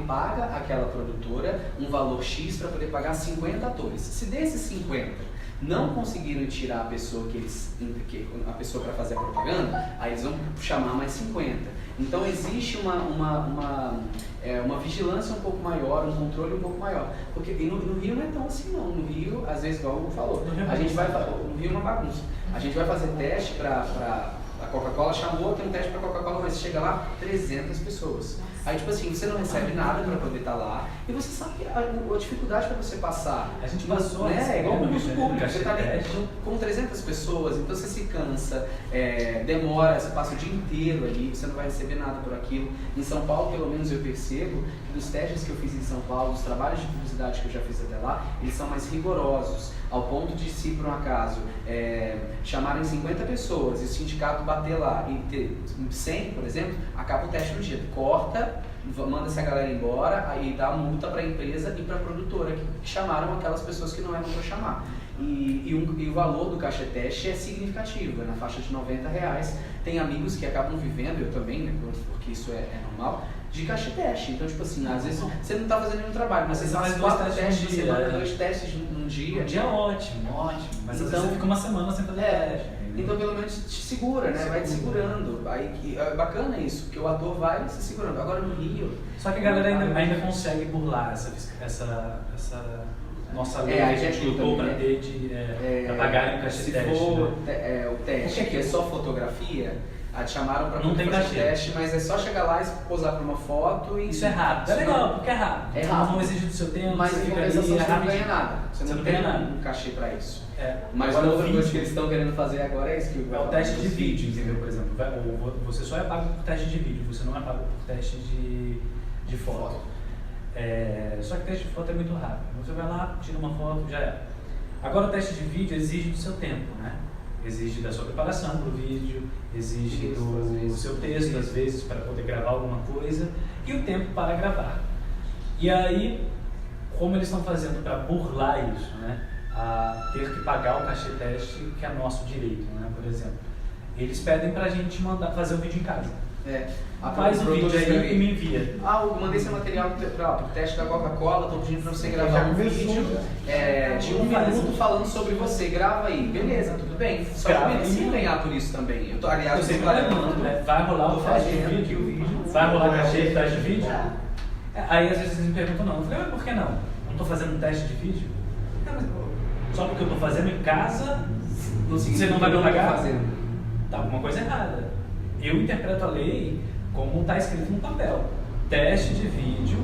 paga aquela produtora um valor X para poder pagar 50 atores. Se desses 50 não conseguiram tirar a pessoa a pessoa para fazer a propaganda, aí eles vão chamar mais 50. Então existe uma vigilância um pouco maior, um controle um pouco maior. Porque no Rio não é tão assim não. No Rio, às vezes, igual o Hugo falou, no Rio é uma bagunça. A gente vai fazer teste para a Coca-Cola, chamou, tem um teste para a Coca-Cola, mas chega lá 300 pessoas. Aí, tipo assim, você não recebe nada para poder estar lá e você sabe a dificuldade para você passar. A gente passou, né? É igual o curso público, você está ali teste com 300 pessoas, então você se cansa, demora, você passa o dia inteiro ali, você não vai receber nada por aquilo. Em São Paulo, pelo menos eu percebo que dos testes que eu fiz em São Paulo, os trabalhos de publicidade que eu já fiz até lá, eles são mais rigorosos, ao ponto de, se por um acaso chamarem 50 pessoas e o sindicato bater lá e ter 100, por exemplo, acaba o teste no dia, corta, manda essa galera embora, aí dá multa para a empresa e para a produtora que chamaram aquelas pessoas que não eram para chamar. E o valor do cachê teste é significativo, é na faixa de R$90. Tem amigos que acabam vivendo, eu também, né, porque isso é normal, de cachê teste. Então, tipo assim, às vezes você não está fazendo nenhum trabalho, mas você faz 4 testes, você manda 2 testes num dia. Um dia é ótimo. Mas às vezes você fica uma semana sem fazer teste. Então pelo menos te segura, né? Vai te segurando. Aí, é bacana isso, porque o ator vai se segurando. Agora no Rio... Só que a galera ainda consegue burlar essa nossa lei que a gente lutou para ter para pagar um cachê teste. Se for o teste, que é só fotografia, chamaram para fazer o teste, mas é só chegar lá e posar para uma foto e... Isso é rápido. É legal, porque é rápido. É rápido. Não exige do seu tempo, mas em compensação você não ganha nada. Você não ganha tem nada. um cachê para isso. Mas outra coisa que eles estão querendo fazer agora é isso que é o teste de vídeo, entendeu? Por exemplo, você só é pago por teste de vídeo, você não é pago por teste de foto. Só que o teste de foto é muito rápido. Você vai lá, tira uma foto, já é. Agora o teste de vídeo exige do seu tempo, né? Exige da sua preparação para o vídeo, exige do seu texto, às vezes, para poder gravar alguma coisa, e o tempo para gravar. E aí, como eles estão fazendo para burlar isso, né? A ter que pagar o cachê teste, que é nosso direito, né? Por exemplo, eles pedem para a gente fazer o vídeo em casa. Faz o vídeo aí e me envia. Eu mandei esse material para o teste da Coca-Cola, estou pedindo para você gravar um vídeo de 1 minuto falando sobre você. Grava aí, beleza, tudo bem. Só que eu merecia ganhar por isso também. Eu estou trabalhando. Vai rolar o teste de vídeo? Vai rolar o cachê de teste de vídeo? Aí às vezes eles me perguntam, não. Eu falei, mas por que não? Não estou fazendo um teste de vídeo? Só porque eu estou fazendo em casa, você não vai me pagar? Tá alguma coisa errada. Eu interpreto a lei como está escrito no papel. Teste de vídeo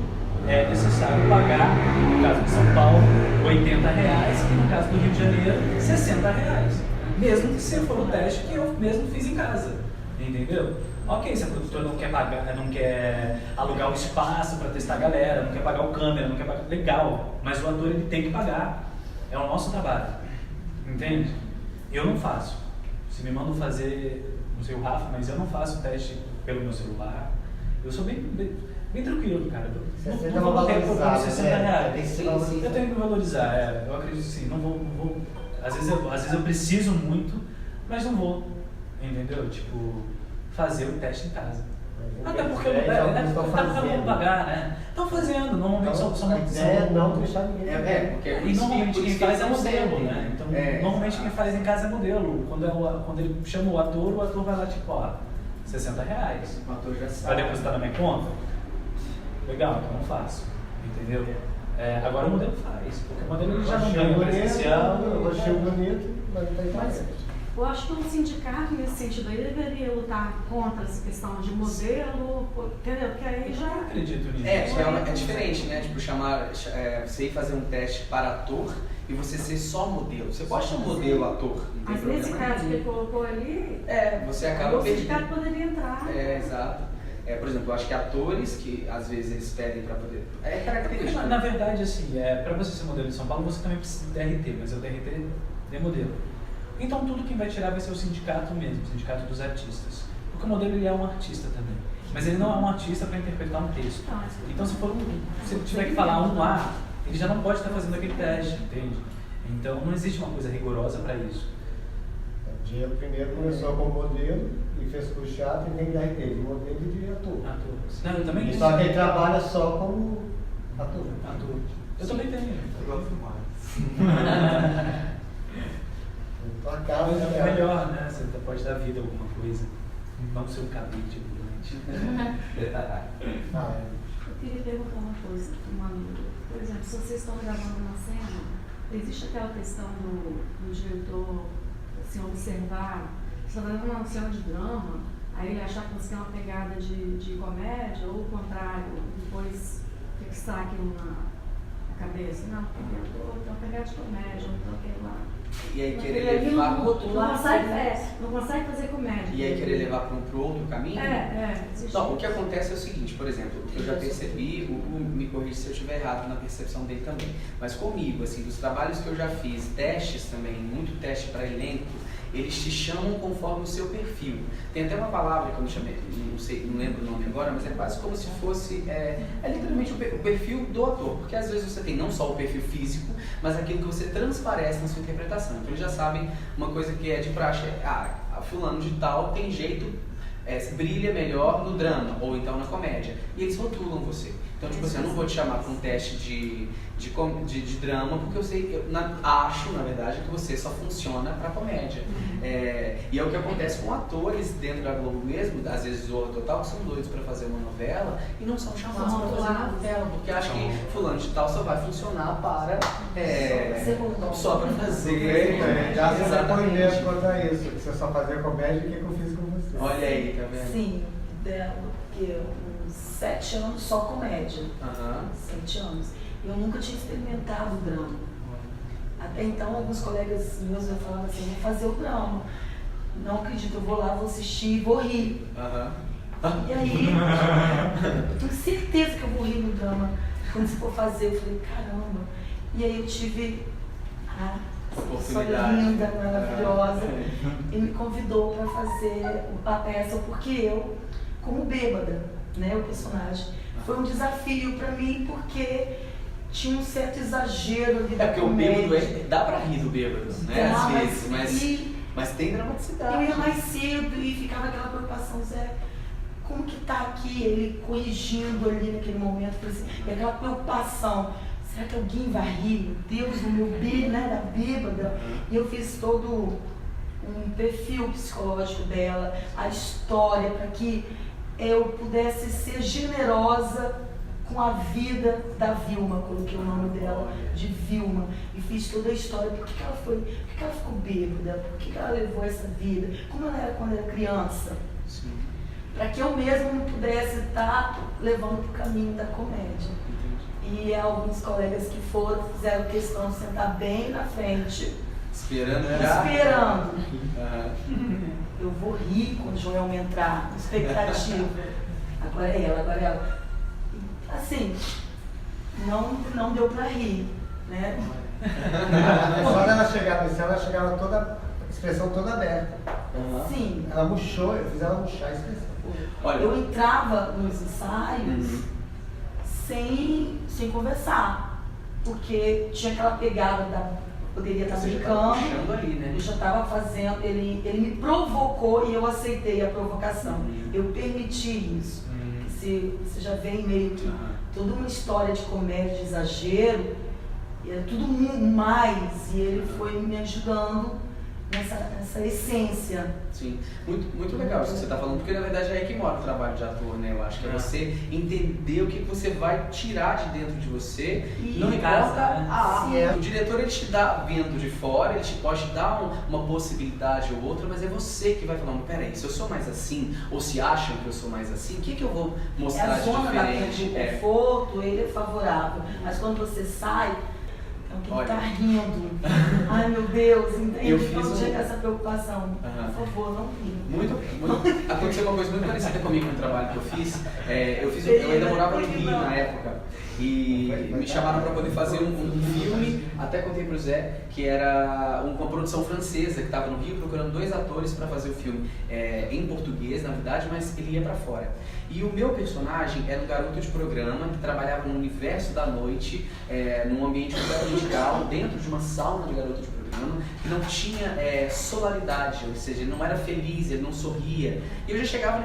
é necessário pagar, no caso de São Paulo, R$80, e no caso do Rio de Janeiro, R$60. Mesmo que se for um teste que eu mesmo fiz em casa. Entendeu? Ok, se a produtora não quer pagar, não quer alugar o espaço para testar a galera, não quer pagar o câmera, não quer pagar... Legal, mas o ator ele tem que pagar. É o nosso trabalho. Entende? Eu não faço. Se me mandam fazer, não sei o Rafa, mas eu não faço teste pelo meu celular. Eu sou bem tranquilo, cara. Você não vou valorizar, R$60. Eu tenho que valorizar, eu acredito sim. Não vou. Às vezes eu preciso muito, mas não vou. Entendeu? Tipo, fazer o teste em casa. Até porque alguns estão não fazendo. pagar, né? Estão fazendo, normalmente são A ideia é não deixar ninguém. Porque E normalmente quem faz é modelo, né? Então, É, normalmente quem faz em casa é modelo. Quando ele chama o ator vai lá tipo, ó, R$60. O ator já Vai sabe. depositar na minha conta? Legal, então eu faço. Entendeu? Agora o modelo faz, porque o modelo ele já não ganha presencial. Eu achei bonito, mas não tem Mas internet. eu acho que o sindicato, nesse sentido aí, deveria lutar contra essa questão de modelo, entendeu? Porque aí Eu já... não acredito nisso. É diferente, né? Tipo, você ir fazer um teste para ator e você ser só modelo. Você pode ser modelo ator, não tem Mas nesse problema caso que ele colocou ali, você acaba o sindicato perdendo. poderia entrar. Exato. Por exemplo, eu acho que atores que às vezes eles pedem para poder. É Porque, característica. na verdade, assim, para você ser modelo em São Paulo, você também precisa de DRT, mas é o DRT de modelo. Então, tudo quem vai tirar vai ser o sindicato mesmo, o sindicato dos artistas. Porque o modelo ele é um artista também. Mas ele não é um artista para interpretar um texto. Então, se ele tiver que falar um A, ele já não pode estar fazendo aquele teste, entende? Então, não existe uma coisa rigorosa para isso. O Diego primeiro começou como modelo e fez curso de teatro e tem DRT de modelo e de ator. Não, eu também tenho. Só que ele trabalha só como ator. Eu também tenho. Então acaba Mas é melhor, né? Você pode dar vida a alguma coisa. Não ser um cabide ambulante. Eu queria perguntar uma coisa, por exemplo, se vocês estão gravando uma cena, existe aquela questão do diretor assim, observar, você está gravando uma cena de drama, aí ele achar que você tem uma pegada de comédia, ou o contrário, depois fixar aquilo na cabeça, não, porque eu tenho uma pegada de comédia, eu estou aquele lá. E aí querer Ele levar não consegue fazer comédia. E aí querer levar para um outro caminho? Existe. Não, o que acontece é o seguinte, por exemplo, eu já percebi, o Hugo me corrige se eu estiver errado na percepção dele também, mas comigo, assim, dos trabalhos que eu já fiz, testes também, muito teste para elenco, eles te chamam conforme o seu perfil. Tem até uma palavra que eu não chamei, não lembro o nome agora, mas é quase como se fosse, literalmente o perfil do ator, porque às vezes você tem não só o perfil físico, mas aquilo que você transparece na sua interpretação. Então eles já sabem uma coisa que é de praxe, a fulano de tal tem jeito, brilha melhor no drama, ou então na comédia, e eles rotulam você. Então, tipo assim, eu não vou te chamar para um teste de drama, porque eu acho, na verdade, que você só funciona para comédia. E é o que acontece com atores dentro da Globo mesmo, às vezes o total, que são doidos para fazer uma novela e não são chamados para fazer novela, porque acham que fulano de tal só vai funcionar para só para fazer. Já você vai corrigir contra isso, que você só fazia comédia, o que eu fiz com você? Olha aí, tá vendo? Sim, porque uns 7 anos só comédia. 7 anos. Eu nunca tinha experimentado o drama. Até então, alguns colegas meus eu falava assim, vou fazer o drama. Não acredito, eu vou lá, vou assistir e vou rir. E aí, eu tenho certeza que eu vou rir no drama. Quando você for fazer, eu falei, caramba. E aí eu tive a pessoa linda, maravilhosa, e me convidou para fazer a peça, porque eu, como bêbada, né, o personagem, foi um desafio para mim, porque tinha um certo exagero ali da porque comédia. o bêbado dá pra rir do bêbado, né? Às vezes, mas tem dramaticidade. Eu ia mais cedo e ficava aquela preocupação, Zé, como que tá aqui ele corrigindo ali naquele momento, assim, e aquela preocupação, será que alguém vai rir? Meu Deus, o meu bebê, né, da bêbada. E eu fiz todo um perfil psicológico dela, a história, para que eu pudesse ser generosa com a vida da Vilma, coloquei o nome dela de Vilma, e fiz toda a história, por que ela foi, por que ela ficou bêbada, por que ela levou essa vida, como ela era quando era criança, para que eu mesma não pudesse estar levando para o caminho da comédia. E alguns colegas que foram, fizeram questão de sentar bem na frente, esperando. Eu vou rir quando o Joelma entrar, expectativa. Agora é ela. Assim, não deu pra rir, né? Só ela chegava no céu, ela chegava toda, a expressão toda aberta. Sim. Ela murchou, eu fiz ela murchar a expressão. Eu entrava nos ensaios sem conversar, porque tinha aquela pegada da poderia estar Você já tava brincando. puxando ali, né? Eu já estava fazendo, ele me provocou e eu aceitei a provocação. Eu permiti isso. Você já vem meio que toda uma história de comédia, de exagero, e é tudo mais, e ele foi me ajudando nessa essência. Sim, muito legal isso que você está falando, porque na verdade é aí que mora o trabalho de ator, né? Eu acho que é você entender o que você vai tirar de dentro de você, E não importa a Se é- O diretor ele te dá vendo de fora, ele te pode dar uma possibilidade ou outra, mas é você que vai falando, peraí, se eu sou mais assim, ou se acham que eu sou mais assim, o que eu vou É mostrar a de zona da diferente? do conforto, ele é favorável. Mas quando você sai, então que ele tá rindo. Ai meu Deus, entende? Eu fiz Então um- chega essa preocupação. Aham. Por favor, não ria. Muito. Aconteceu uma coisa muito parecida comigo no trabalho que eu fiz. Eu ainda morava no Rio na época. E me chamaram para poder fazer um filme, até contei pro Zé, que era uma produção francesa que estava no Rio procurando 2 atores para fazer o filme em português, na verdade, mas ele ia para fora. E o meu personagem era um garoto de programa que trabalhava no universo da noite, num ambiente completamente real, dentro de uma sauna de garoto de programa, que não tinha solaridade, ou seja, ele não era feliz, ele não sorria. E eu já chegava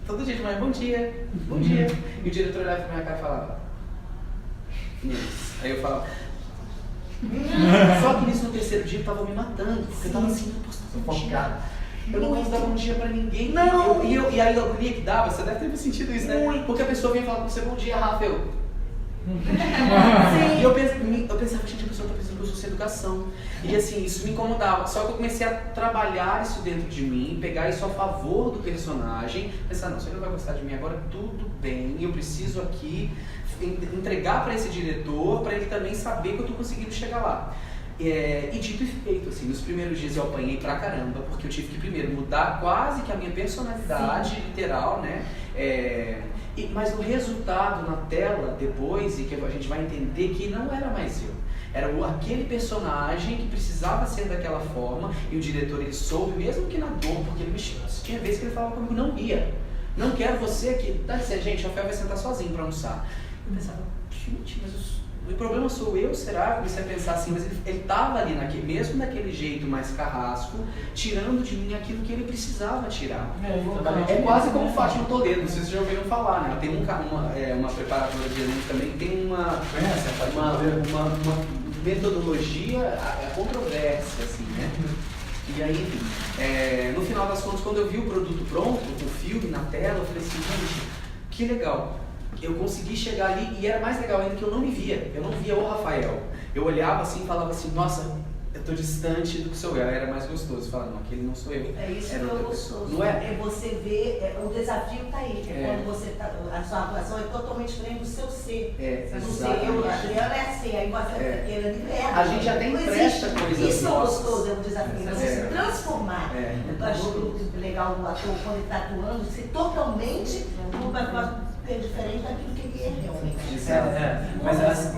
todo dia de manhã, bom dia, bom dia. E o diretor olhava pra minha cara e falava, "Inês." Aí eu falava, só que nisso no terceiro dia eu tava me matando, porque eu tava assim, não posso dar bom dia. Eu não posso dar bom dia pra ninguém. Não. E aí a agonia que dava, você deve ter sentido isso, né? Muito. Porque a pessoa vinha falar com você, bom dia, Rafa, eu... Sim. E eu pensava, gente, a pessoa tá pensando que eu sou sem educação. E assim, isso me incomodava. Só que eu comecei a trabalhar isso dentro de mim, pegar isso a favor do personagem, pensar, não, se ele não vai gostar de mim agora, tudo bem, eu preciso aqui entregar para esse diretor, para ele também saber que eu tô conseguindo chegar lá. E dito e feito, assim, nos primeiros dias eu apanhei pra caramba, porque eu tive que primeiro mudar quase que a minha personalidade literal, né? Mas o resultado na tela depois, e que a gente vai entender que não era mais eu. Era aquele personagem que precisava ser daquela forma, e o diretor ele soube, mesmo que na dor, porque ele tinha vezes que ele falava comigo, não ia, não quero você aqui, dá licença, gente, o Rafael vai sentar sozinho pra almoçar. Eu pensava, gente, mas o problema sou eu, será? Eu comecei a pensar assim, mas ele estava ali, mesmo daquele jeito mais carrasco, tirando de mim aquilo que ele precisava tirar. É quase como Fátima Toledo, não sei se vocês já ouviram falar, né? Ela tem uma preparadora de elenco também, tem uma metodologia controversa, assim, né? E aí, enfim, no final das contas, quando eu vi o produto pronto, o filme na tela, eu falei assim, gente, que legal. Eu consegui chegar ali e era mais legal ainda que eu não me via. Eu não via o Rafael. Eu olhava assim e falava assim, nossa, eu tô distante do que sou eu. Era mais gostoso. Falava, não, aquele não sou eu. É isso Era que é outra gostoso. pessoa. Não é? Você vê, o desafio está aí, que É. quando você tá, a sua atuação é totalmente diferente do seu ser. Do ser, exatamente. eu, a Adriana é assim, aí você ele é liberto. A gente até Não empresta existe. coisas Isso é nossas. gostoso, é um desafio, você É. se transformar. Eu acho legal do ator, quando ele está atuando, ser totalmente diferente daquilo que ele é realmente. Mas assim,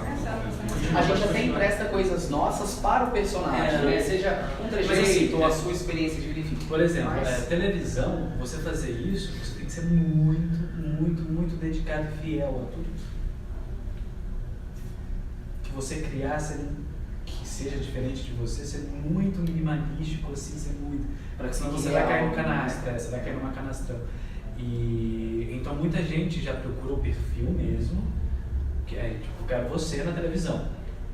A gente até empresta coisas nossas para o personagem, né? Seja um trejeito ou a sua experiência de vida, enfim. por exemplo, Mas- televisão, você fazer isso, você tem que ser muito dedicado e fiel a tudo que você criar, que seja diferente de você, ser muito minimalístico, assim, ser muito. Porque senão você vai cair no canastra, você vai cair numa canastrão. E então muita gente já procura o perfil mesmo, que é tipo, eu quero você na televisão.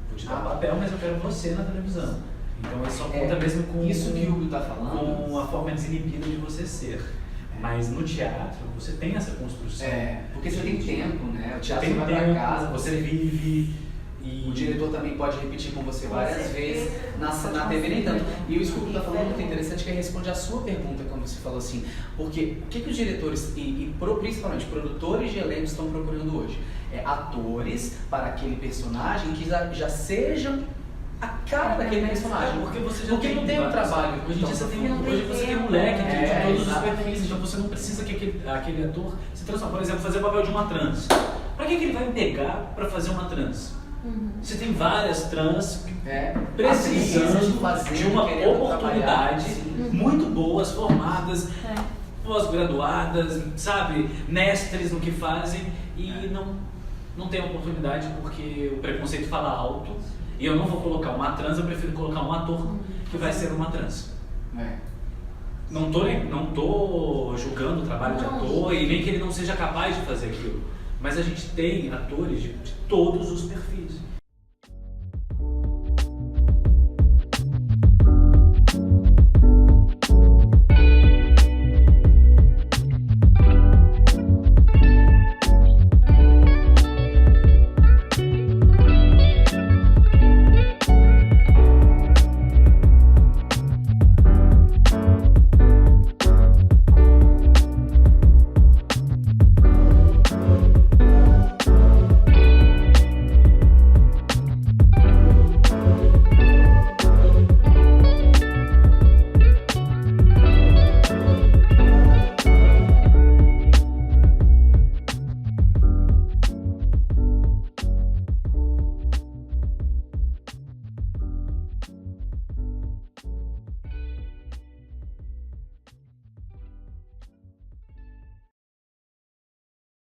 Vou te dar um papel, mas eu quero você na televisão. Então ele só conta mesmo com Isso que o Hugo tá falando. com a forma desinibida de você ser. Mas no teatro você tem essa construção. Porque você tem tempo, né? O Você teatro tem vai tempo, pra casa, você vive. E o diretor também pode repetir com você Com várias certeza. vezes, na TV nem tanto. E o Scooby está falando muito interessante, que responde a sua pergunta quando você falou assim, porque o que os diretores principalmente produtores de elenco estão procurando hoje? Atores para aquele personagem que já sejam a cara daquele personagem. Porque você já Porque não tem um trabalho. Hoje em dia você tem, Não tem hoje você tem tempo. moleque de todos os exatamente. perfis, então você não precisa que aquele ator se transforme. Por exemplo, fazer o papel de uma trans. Pra que ele vai pegar pra fazer uma trans? Você tem várias trans precisando atrizes de uma querendo oportunidade, trabalhar, sim. muito boas, formadas, pós-graduadas, sabe, mestres no que fazem e não tem oportunidade porque o preconceito fala alto E eu não vou colocar uma trans, eu prefiro colocar um ator que vai ser uma trans. Não tô julgando o trabalho de ator e nem que ele não seja capaz de fazer aquilo. Mas a gente tem atores de todos os perfis.